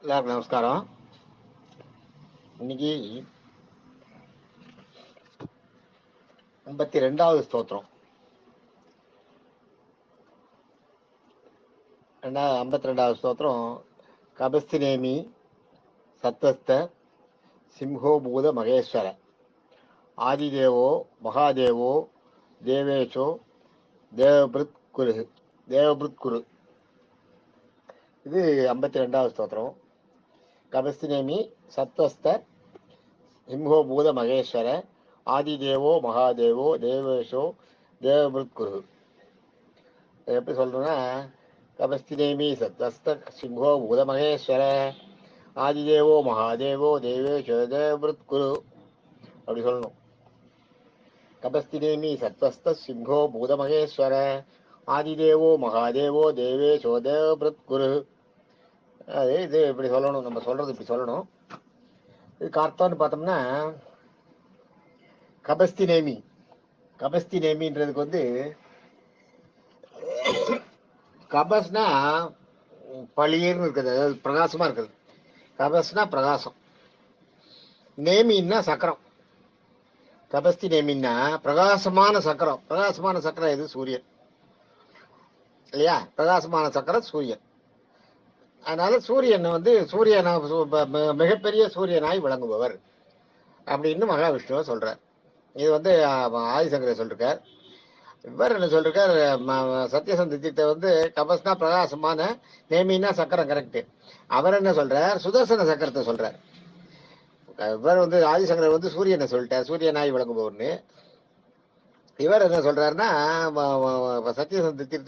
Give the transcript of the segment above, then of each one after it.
எல்லாருக்கும் நமஸ்காரம். இன்னைக்கு 52வது ஸ்தோத்திரம். 52வது ஸ்தோத்திரம். கபஸ்தினேமி சத்வஸ்த சிம்ஹோபூத மகேஸ்வர ஆதிதேவோ மகாதேவோ தேவேஷோ தேவபிருத்குரு. இது 52வது ஸ்தோத்திரம். கபஸ்தினேமி சத்வஸ்த சிம்ஹோபூத மகேஸ்வர ஆதிதேவோ மகாதேவோ தேவேஷோ தேவபிருத்குரு. எப்படி சொல்றேன்னா, கபஸ்தினேமி சத்வஸ்த சிம்ஹோ பூத மகேஸ்வர ஆதிதேவோ மகாதேவோ தேவேஷோ தேவபிருத்குரு அப்படி சொல்லணும். கபஸ்தினேமி சத்வஸ்த சிம்ஹோ பூத மகேஸ்வர ஆதிதேவோ மகாதேவோ தேவேஷோ தேவபிருத்குரு. அது இது இப்படி சொல்லணும். நம்ம சொல்றது இப்படி சொல்லணும். இதுக்கு அர்த்தம்னு பார்த்தோம்னா, கபஸ்தினேமின்றதுக்கு கபஸ்னா பளிர்னு இருக்குது, அதாவது பிரகாசமா இருக்குது. கபஸ்னா பிரகாசம், நேமின்னா சக்கரம். கபஸ்தி நேமின்னா பிரகாசமான சக்கரம். பிரகாசமான சக்கரம் எது? சூரியன் இல்லையா? பிரகாசமான சக்கரம் சூரியன். அதனால சூரியன் சூரியனா மிகப்பெரிய சூரியனாய் விளங்குபவர் அப்படின்னு மகாவிஷ்ணுவை சொல்றார். இது ஆதிசங்கரை சொல்றார். இவர் என்ன சொல்றார்? சத்தியசந்தத்தை கபஸ்னா பிரகாசமான, நேமின்னா சக்கரம். கரெக்ட். அவர் என்ன சொல்றார்? சுதர்சன சக்கரத்தை சொல்றார். இவர் ஆதிசங்கர் சூரியனை சொல்லிட்டார், சூரியனாய் விளங்குபவர்னு. இவர் என்ன சொல்றாருன்னா, சத்தியசந்தத்தை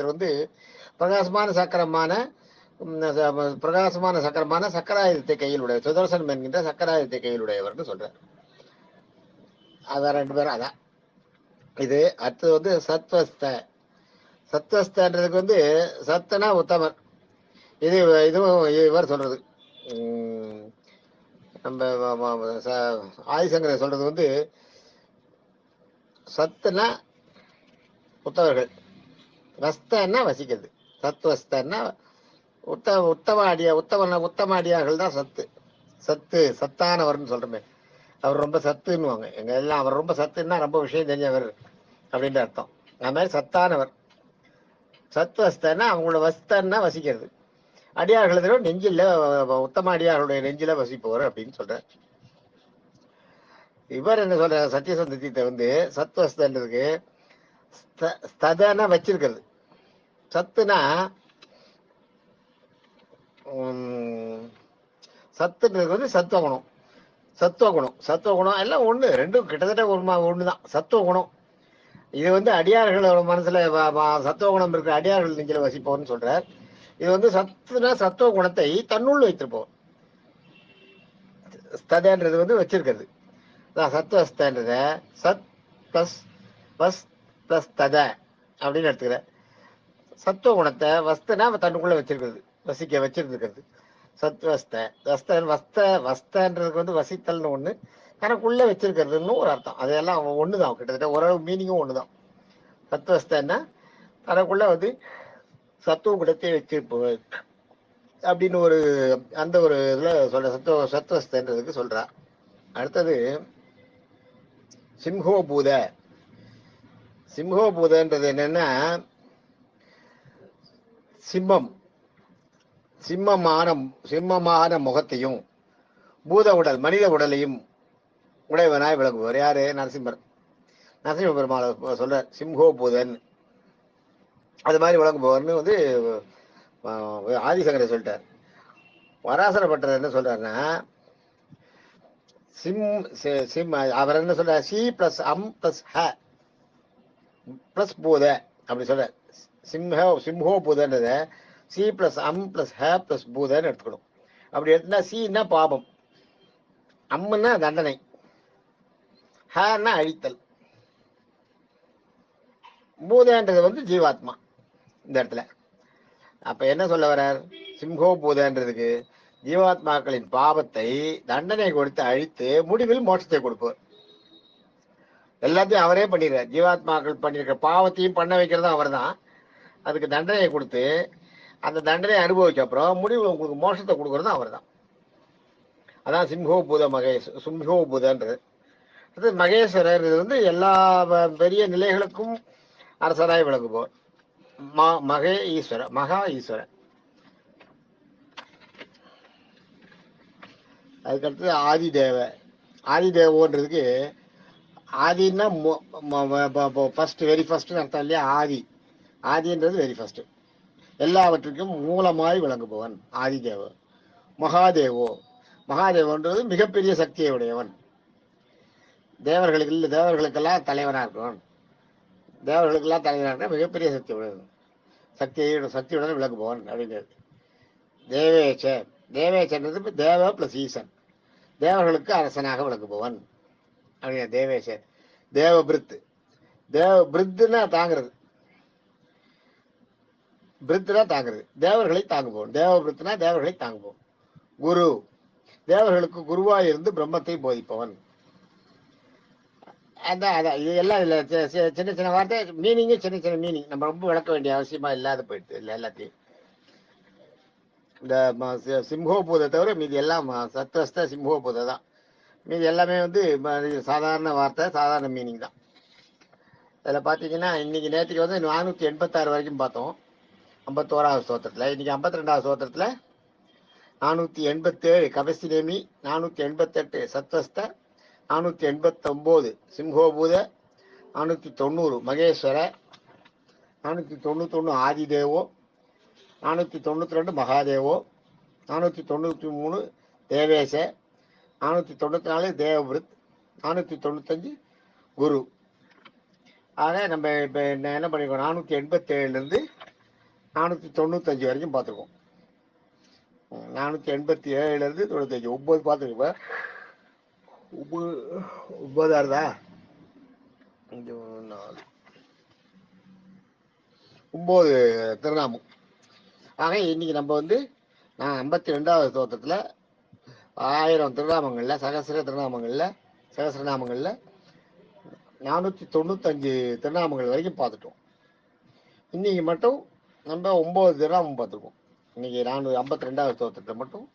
பிரகாசமான சக்கரமான சக்கராயுதத்தை கையில் உடைய சுதர்சனம் என்கின்ற சக்கராயுதத்தை கையில் உடையவர்னு சொல்றார். அதான் ரெண்டு பேரும். அதான் இது. அடுத்தது சத்வஸ்தன்றதுக்கு சத்தனா உத்தமர். இதுவும் இவர் சொல்றது. நம்ம ஆதிசங்கரை சொல்றது சத்துனா உத்தவர்கள், வஸ்தன்னா வசிக்கிறது. சத்வஸ்தன்னா உத்தமாடியார்கள் தான் சத்தானவர்னு சொல்றமே. அவர் ரொம்ப சத்துன்னுவாங்க எங்க எல்லாம். அவர் ரொம்ப சத்துன்னா ரொம்ப விஷயம் தெரிஞ்சவர் அப்படின்ற அர்த்தம். அது மாதிரி சத்தானவர். சத்வஸ்தன்னா அவங்களோட வஸ்தன்னா வசிக்கிறது. அடியார்கள் நெஞ்சில, உத்தம அடியார்களுடைய நெஞ்சில வசிப்பவர் அப்படின்னு சொல்ற. இவர் என்ன சொல்ற? சத்தியசந்தத்தை சத்வஸ்தன்றதுக்கு ஸ்ததன வச்சிருக்கிறது. சத்துனா சத்துன்றது சத்துவகுணம். சத்துவகுணம் எல்லாம் ஒண்ணு, ரெண்டும் கிட்டத்தட்ட ஒண்ணுதான். சத்துவகுணம் இது அடியார்களோட மனசுல சத்துவகுணம் இருக்கிற அடியார்கள் நெஞ்சில வசிப்பவர்னு சொல்றார். இது சத்துனா சத்துவ குணத்தை தன்னுள் வைத்திருப்போம். ஸ்ததன்றது வச்சிருக்கிறது. சத்வஸ்தன்றத சத் பிளஸ் வஸ் பிளஸ் தத அப்படின்னு எடுத்துக்கிற. சத்துவ குணத்தை வஸ்தனா தன்னுக்குள்ள வச்சிருக்கிறது, வச்சிருக்கிறது. சத்வஸ்த வஸ்தன்றதுக்கு வசித்தல்னு ஒண்ணு, தனக்குள்ள வச்சிருக்கிறதுன்னு ஒரு அர்த்தம். அதெல்லாம் ஒண்ணுதான், கிட்டத்தட்ட ஓரளவு மீனிங்கும் ஒண்ணுதான். சத்வஸ்தன்னா தனக்குள்ள சத்துவ குணத்தை வச்சிருப்பவர் அப்படின்னு ஒரு அந்த ஒரு இதுல சொல்ற. சத்வஸ்தன்றதுக்கு சொல்றா. அடுத்தது சிம்ஹோபூதன்றது என்னன்னா, சிம்மமான முகத்தையும் பூத உடல் மனித உடலையும் உடையவனாய் விளங்குவார். யாரு? நரசிம்ம பெருமாளை சொல்ற சிம்ஹோபூதன். அது மாதிரி விளங்குபவர்னு ஆதிசங்கரை சொல்லிட்டார். வராசர பட்டர் என்ன சொல்றாருன்னா, அவர் என்ன சொல்ற? சி பிளஸ் அம் பிளஸ் ஹ பிளஸ் பூத அப்படி சொல்ற. சிம்ஹோ பூதன்றத சி பிளஸ் அம் பிளஸ் ஹ பிளஸ் பூதன்னு எடுத்துக்கணும். அப்படி எடுத்துனா சின்னா பாபம், அம்முன்னா தண்டனை, ஹன்னா அழித்தல், பூதன்றது ஜீவாத்மா இந்த இடத்துல. அப்ப என்ன சொல்ல வர்றார்? சிம்ஹோ பூதன்றதுக்கு ஜீவாத்மாக்களின் பாவத்தை தண்டனை கொடுத்து அழித்து முடிவில் மோட்சத்தை கொடுப்பார். எல்லாத்தையும் அவரே பண்ணிடுறார். ஜீவாத்மாக்கள் பண்ணிருக்கிற பாவத்தையும் பண்ண வைக்கிறதும் அவர் தான். அதுக்கு தண்டனையை கொடுத்து அந்த தண்டனை அனுபவிச்ச அப்புறம் முடிவு உங்களுக்கு மோட்சத்தை கொடுக்கறதும் அவர் தான். அதான் சிம்ஹோ பூத மகேஷ் சிம்ஹோ பூதன்றது. அது மகேஸ்வரர் வந்து எல்லா பெரிய நிலைகளுக்கும் அரசராய் விளங்குபவர். மகே ஈஸ்வர மகா ஈஸ்வரன். அதுக்கடுத்து ஆதிதேவ. ஆதிதேவோன்றதுக்கு ஆதின்னா ஃபர்ஸ்ட் வெரி ஃபர்ஸ்ட் அர்த்தம் இல்லையா? ஆதி ஆதின்றது வெரி ஃபர்ஸ்ட், எல்லாவற்றுக்கும் மூலமாய் விளங்குபவன் ஆதிதேவ. மகாதேவோ மகாதேவன்றது மிகப்பெரிய சக்தியை உடையவன். தேவர்களுக்கெல்லாம் தலைவனாக இருக்கவன். தேவர்களுக்கெல்லாம் தலைவனாக இருக்க மிகப்பெரிய சக்தி உடையவன், சக்தியுடன் விளங்குபவன் அப்படிங்கிறது. தேவேச்ச தேவேச்சன்றது தேவ பிளஸ் ஈசன், தேவர்களுக்கு அரசனாக விளங்குபவன் அப்படிங்கிற தேவேச்சர். தேவ பிரித்து பிரித்துனா தாங்கிறது, பிரித்துனா தாங்கிறது, தேவர்களை தாங்குபவன். தேவ பிரித்துனா தேவர்களை தாங்குபவன். குரு தேவர்களுக்கு குருவாய் இருந்து பிரம்மத்தை போதிப்பவன். அதான் அதான் இது எல்லாம் இல்லை, சின்ன சின்ன வார்த்தை மீனிங்கு, சின்ன சின்ன மீனிங் நம்ம ரொம்ப விளக்க வேண்டிய அவசியமா இல்லாத போயிடுது இல்லை எல்லாத்தையும். இந்த சிம்ஹோபூதை தவிர மீதி எல்லாம் சத்வஸ்த சிம்ஹோபூதை தான். மீதி எல்லாமே வந்து சாதாரண வார்த்தை, சாதாரண மீனிங் தான். அதில் பார்த்தீங்கன்னா இன்னைக்கு நேற்றுக்கு வந்து 486 வரைக்கும் பார்த்தோம் 51வது ஸ்தோத்திரத்தில். இன்னைக்கு 52வது ஸ்தோத்திரத்தில் 487 கபசிநேமி, 488 சத்வஸ்த, 489 சிம்ஹோபூத, 490 மகேஸ்வர, 491 ஆதிதேவோ, 492 மகாதேவோ, 493 தேவேச, 494 தேவபிருத், 495 குரு. ஆக நம்ம இப்போ என்ன பண்ணிருக்கோம், 487 495 வரைக்கும் பார்த்துருக்கோம். 487 95 9 பார்த்துருக்கோம். 9 திருநாமம். ஆக இன்னைக்கு நம்ம வந்து 52வது ஸ்தோத்திரத்தில் 1000 திருநாமங்கள்ல சகசிரநாமங்கள்ல 495 திருநாமங்கள் வரைக்கும் பார்த்துட்டோம். இன்னைக்கு மட்டும் நம்ம 9 திருநாமம் பார்த்துருக்கோம். இன்னைக்கு 452வது ஸ்தோத்திரத்தை மட்டும்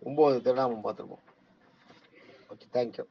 9 திருநாமம் பார்த்துருக்கோம். Okay, thank you.